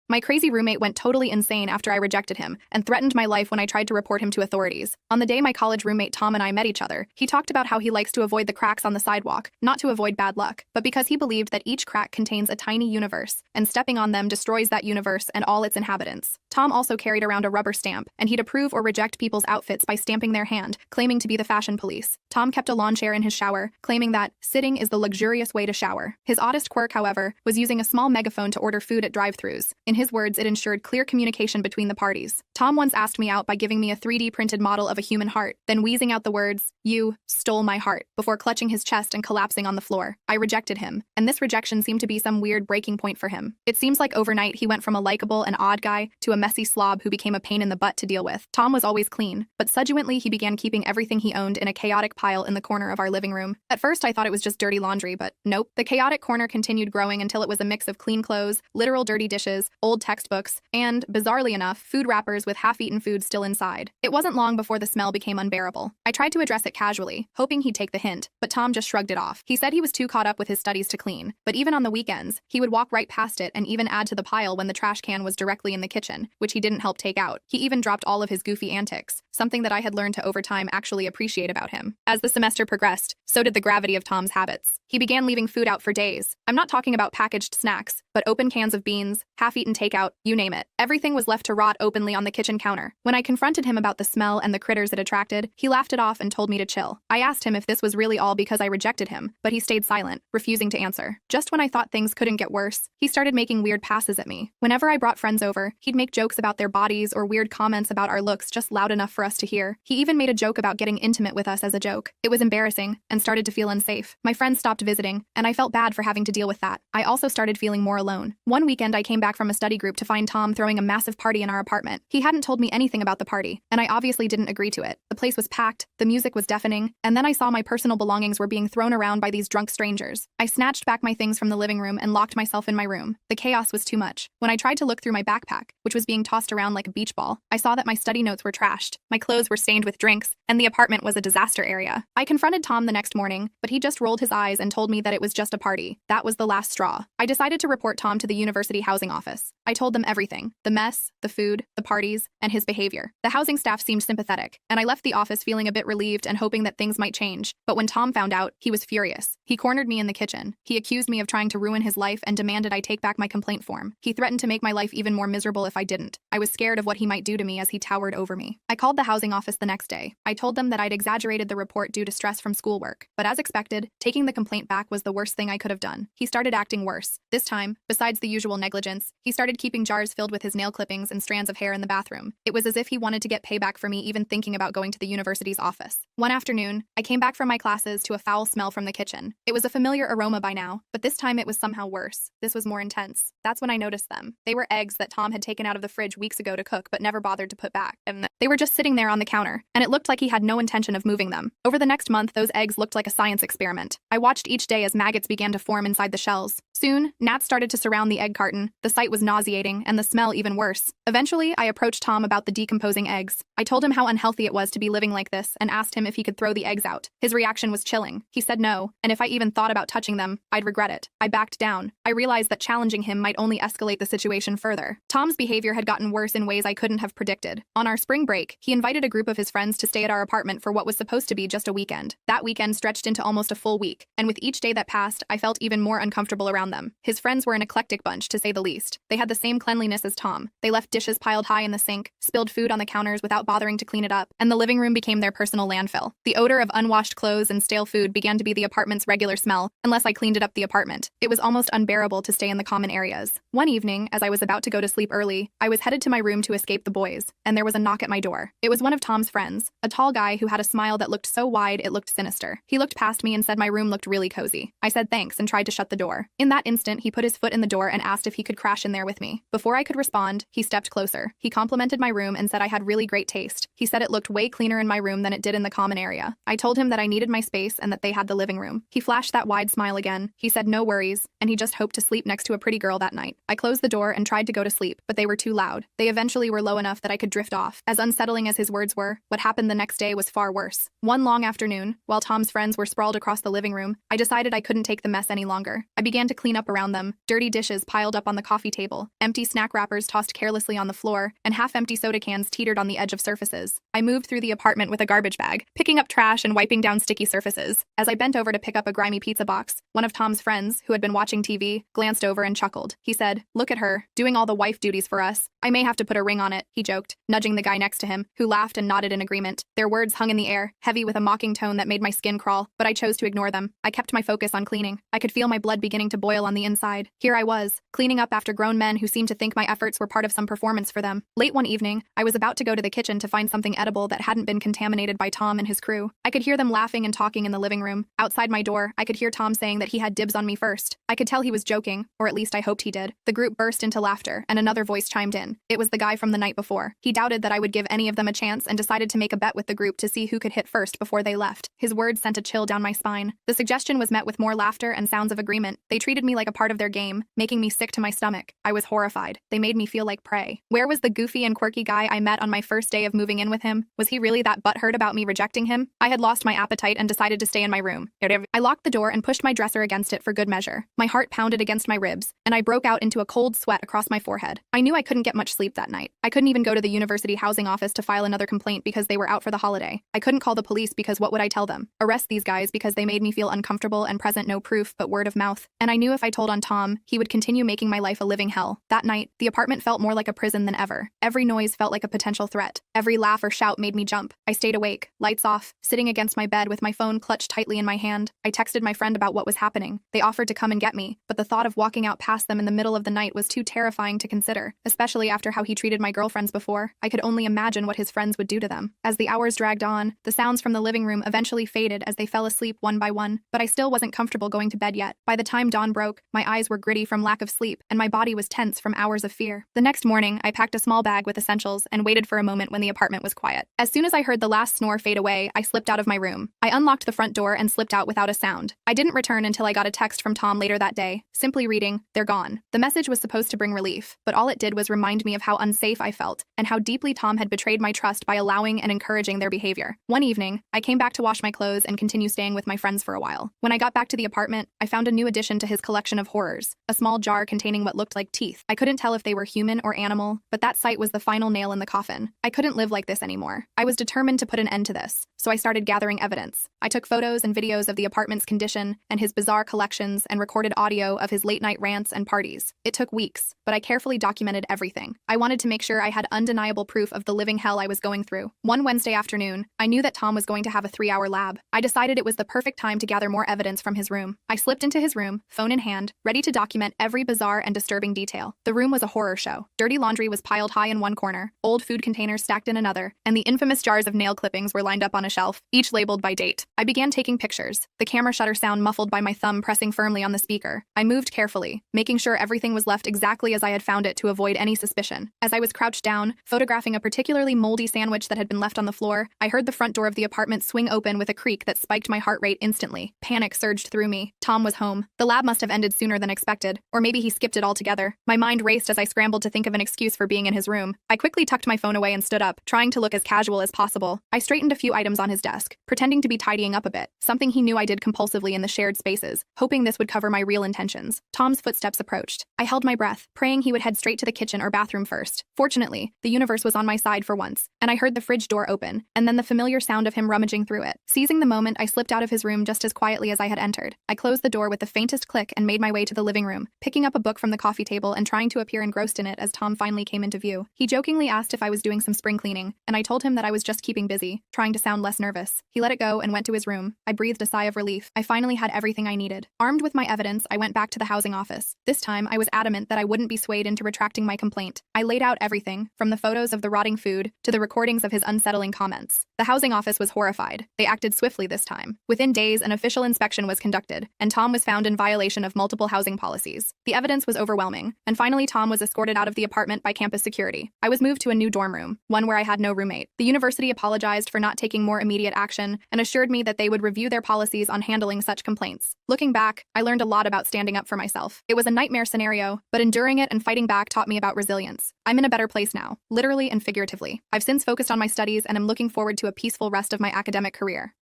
My crazy roommate went totally insane after I rejected him and threatened my life when I tried to report him to authorities. On the day my college roommate Tom and I met each other, he talked about how he likes to avoid the cracks on the sidewalk, not to avoid bad luck, but because he believed that each crack contains a tiny universe, and stepping on them destroys that universe and all its inhabitants. Tom also carried around a rubber stamp, and he'd approve or reject people's outfits by stamping their hand, claiming to be the fashion police. Tom kept a lawn chair in his shower, claiming that sitting is the luxurious way to shower. His oddest quirk, however, was using a small megaphone to order food at drive-thrus. In his words, it ensured clear communication between the parties. Tom once asked me out by giving me a 3D printed model of a human heart, then wheezing out the words, "You stole my heart," before clutching his chest and collapsing on the floor. I rejected him, and this rejection seemed to be some weird breaking point for him. It seems like overnight he went from a likable and odd guy to a messy slob who became a pain in the butt to deal with. Tom was always clean, but subsequently he began keeping everything he owned in a chaotic pile in the corner of our living room. At first I thought it was just dirty laundry, but nope. The chaotic corner continued growing until it was a mix of clean clothes, literal dirty dishes, old textbooks, and, bizarrely enough, food wrappers with half-eaten food still inside. It wasn't long before the smell became unbearable. I tried to address it casually, hoping he'd take the hint, but Tom just shrugged it off. He said he was too caught up with his studies to clean, but even on the weekends, he would walk right past it and even add to the pile when the trash can was directly in the kitchen, which he didn't help take out. He even dropped all of his goofy antics, something that I had learned to over time actually appreciate about him. As the semester progressed, so did the gravity of Tom's habits. He began leaving food out for days. I'm not talking about packaged snacks, but open cans of beans, half-eaten takeout, you name it. Everything was left to rot openly on the kitchen counter. When I confronted him about the smell and the critters it attracted, he laughed it off and told me to chill. I asked him if this was really all because I rejected him, but he stayed silent, refusing to answer. Just when I thought things couldn't get worse, he started making weird passes at me. Whenever I brought friends over, he'd make jokes about their bodies or weird comments about our looks just loud enough for us to hear. He even made a joke about getting intimate with us as a joke. It was embarrassing and started to feel unsafe. My friends stopped visiting, and I felt bad for having to deal with that. I also started feeling more alone. One weekend I came back from a study group to find Tom throwing a massive party in our apartment. He hadn't told me anything about the party, and I obviously didn't agree to it. The place was packed, the music was deafening, and then I saw my personal belongings were being thrown around by these drunk strangers. I snatched back my things from the living room and locked myself in my room. The chaos was too much. When I tried to look through my backpack, which was being tossed around like a beach ball, I saw that my study notes were trashed, my clothes were stained with drinks, and the apartment was a disaster area. I confronted Tom the next morning, but he just rolled his eyes and told me that it was just a party. That was the last straw. I decided to report Tom to the university housing office. I told them everything: the mess, the food, the parties, and his behavior. The housing staff seemed sympathetic, and I left the office feeling a bit relieved and hoping that things might change. But when Tom found out, he was furious. He cornered me in the kitchen. He accused me of trying to ruin his life and demanded I take back my complaint form. He threatened to make my life even more miserable if I didn't. I was scared of what he might do to me as he towered over me. I called the housing office the next day. I told them that I'd exaggerated the report due to stress from schoolwork. But as expected, taking the complaint back was the worst thing I could have done. He started acting worse. This time, besides the usual negligence, he started keeping jars filled with his nail clippings and strands of hair in the bathroom. It was as if he wanted to get payback for me even thinking about going to the university's office. One afternoon, I came back from my classes to a foul smell from the kitchen. It was a familiar aroma by now, but this time it was somehow worse. This was more intense. That's when I noticed them. They were eggs that Tom had taken out of the fridge weeks ago to cook but never bothered to put back. And they were just sitting there on the counter, and it looked like he had no intention of moving them. Over the next month, those eggs looked like a science experiment. I watched each day as maggots began to form inside the shells. Soon, gnats started to surround the egg carton. The sight was nauseating, and the smell even worse. Eventually, I approached Tom about the decomposing eggs. I told him how unhealthy it was to be living like this and asked him if he could throw the eggs out. His reaction was chilling. He said no, and if I even thought about touching them, I'd regret it. I backed down. I realized that challenging him might only escalate the situation further. Tom's behavior had gotten worse in ways I couldn't have predicted. On our spring break, he invited a group of his friends to stay at our apartment for what was supposed to be just a weekend. That weekend stretched into almost a full week, and with each day that passed, I felt even more uncomfortable around them. His friends were an eclectic bunch, to say the least. They had the same cleanliness as Tom. They left dishes piled high in the sink, spilled food on the counters without bothering to clean it up, and the living room became their personal landfill. The odor of unwashed clothes and stale food began to be the apartment's regular smell, unless I cleaned it up the apartment. It was almost unbearable to stay in the common areas. One evening, as I was about to go to sleep early, I was headed to my room to escape the boys, and there was a knock at my door. It was one of Tom's friends, a tall guy who had a smile that looked so wide it looked sinister. He looked past me and said my room looked really cozy. I said thanks and tried to shut the door. In that instant, he put his foot in the door and asked if he could crash in there with me. Before I could respond, he stepped closer. He complimented my room and said I had really great taste. He said it looked way cleaner in my room than it did in the common area. I told him that I needed my space and that they had the living room. He flashed that wide smile again. He said no worries, and he just hoped to sleep next to a pretty girl that night. I closed the door and tried to go to sleep, but they were too loud. They eventually were low enough that I could drift off. As unsettling as his words were, what happened the next day was far worse. One long afternoon, while Tom's friends were sprawled across the living room, I decided I couldn't take the mess any longer. I began to clean up around them. Dirty dirty dishes piled up on the coffee table, empty snack wrappers tossed carelessly on the floor, and half-empty soda cans teetered on the edge of surfaces. I moved through the apartment with a garbage bag, picking up trash and wiping down sticky surfaces. As I bent over to pick up a grimy pizza box, one of Tom's friends, who had been watching TV, glanced over and chuckled. He said, "Look at her, doing all the wife duties for us. I may have to put a ring on it," he joked, nudging the guy next to him, who laughed and nodded in agreement. Their words hung in the air, heavy with a mocking tone that made my skin crawl, but I chose to ignore them. I kept my focus on cleaning. I could feel my blood beginning to boil on the inside. Here I was, cleaning up after grown men who seemed to think my efforts were part of some performance for them. Late one evening, I was about to go to the kitchen to find something edible that hadn't been contaminated by Tom and his crew. I could hear them laughing and talking in the living room. Outside my door, I could hear Tom saying that he had dibs on me first. I could tell he was joking, or at least I hoped he did. The group burst into laughter, and another voice chimed in. It was the guy from the night before. He doubted that I would give any of them a chance and decided to make a bet with the group to see who could hit first before they left. His words sent a chill down my spine. The suggestion was met with more laughter and sounds of agreement. They treated me like a part of their game, making me sick to my stomach. I was horrified. They made me feel like prey. Where was the goofy and quirky guy I met on my first day of moving in with him? Was he really that butthurt about me rejecting him? I had lost my appetite and decided to stay in my room. I locked the door and pushed my dresser against it for good measure. My heart pounded against my ribs, and I broke out into a cold sweat across my forehead. I knew I couldn't get much sleep that night. I couldn't even go to the university housing office to file another complaint because they were out for the holiday. I couldn't call the police because what would I tell them? Arrest these guys because they made me feel uncomfortable and present no proof but word of mouth. And I knew if I told on Tom, he would continue making my life a living hell. That night, the apartment felt more like a prison than ever. Every noise felt like a potential threat. Every laugh or shout made me jump. I stayed awake, lights off, sitting against my bed with my phone clutched tightly in my hand. I texted my friend about what was happening. They offered to come and get me, but the thought of walking out past them in the middle of the night was too terrifying to consider, especially after how he treated my girlfriends before. I could only imagine what his friends would do to them. As the hours dragged on, the sounds from the living room eventually faded as they fell asleep one by one, but I still wasn't comfortable going to bed yet. By the time dawn broke, my eyes were gritty from lack of sleep, and my body was tense from hours of fear. The next morning, I packed a small bag with essentials and waited for a moment when the apartment was quiet. As soon as I heard the last snore fade away, I slipped out of my room. I unlocked the front door and slipped out without a sound. I didn't return until I got a text from Tom later that day, simply reading, "They're gone." The message was supposed to bring relief, but all it did was remind me of how unsafe I felt and how deeply Tom had betrayed my trust by allowing and encouraging their behavior. One evening, I came back to wash my clothes and continue staying with my friends for a while. When I got back to the apartment, I found a new addition to his collection of horrors, a small jar containing what looked like teeth. I couldn't tell if they were human or animal, but that sight was the final nail in the coffin. I couldn't live like this anymore. I was determined to put an end to this, so I started gathering evidence. I took photos and videos of the apartment's condition and his bizarre collections and recorded audio of his late-night rants and parties. It took weeks, but I carefully documented everything. I wanted to make sure I had undeniable proof of the living hell I was going through. One Wednesday afternoon, I knew that Tom was going to have a 3-hour lab. I decided it was the perfect time to gather more evidence from his room. I slipped into his room, phone in hand, ready to document every bizarre and disturbing detail. The room was a horror show. Dirty laundry was piled high in one corner, old food containers stacked in another, and the infamous jars of nail clippings were lined up on a shelf, each labeled by date. I began taking pictures, the camera shutter sound muffled by my thumb pressing firmly on the speaker. I moved carefully, making sure everything was left exactly as I had found it to avoid any suspicion. As I was crouched down, photographing a particularly moldy sandwich that had been left on the floor, I heard the front door of the apartment swing open with a creak that spiked my heart rate instantly. Panic surged through me. Tom was home. The lab must have ended sooner than expected, or maybe he skipped it altogether. My mind raced as I scrambled to think of an excuse for being in his room. I quickly tucked my phone away and stood up, trying to look as casual as possible. I straightened a few items on his desk, pretending to be tidying up a bit, something he knew I did compulsively in the shared spaces, hoping this would cover my real intentions. Tom's footsteps approached. I held my breath, praying he would head straight to the kitchen or bathroom first. Fortunately, the universe was on my side for once, and I heard the fridge door open, and then the familiar sound of him rummaging through it. Seizing the moment, I slipped out of his room just as quietly as I had entered. I closed the door with the faintest click and made my way to the living room, picking up a book from the coffee table and trying to appear engrossed in it as Tom finally came into view. He jokingly asked if I was doing some spring cleaning, and I told him that I was just keeping busy, trying to sound less nervous. He let it go and went to his room. I breathed a sigh of relief. I finally had everything I needed. Armed with my evidence, I went back to the housing office. This time, I was adamant that I wouldn't be swayed into retracting my complaint. I laid out everything, from the photos of the rotting food to the recordings of his unsettling comments. The housing office was horrified. They acted swiftly this time. Within days, an official inspection was conducted, and Tom was found in violation of multiple housing policies. The evidence was overwhelming, and finally Tom was escorted out of the apartment by campus security. I was moved to a new dorm room, one where I had no roommate. The university apologized for not taking more immediate action and assured me that they would review their policies on handling such complaints. Looking back, I learned a lot about standing up for myself. It was a nightmare scenario, but enduring it and fighting back taught me about resilience. I'm in a better place now, literally and figuratively. I've since focused on my studies and am looking forward to a peaceful rest of my academic career.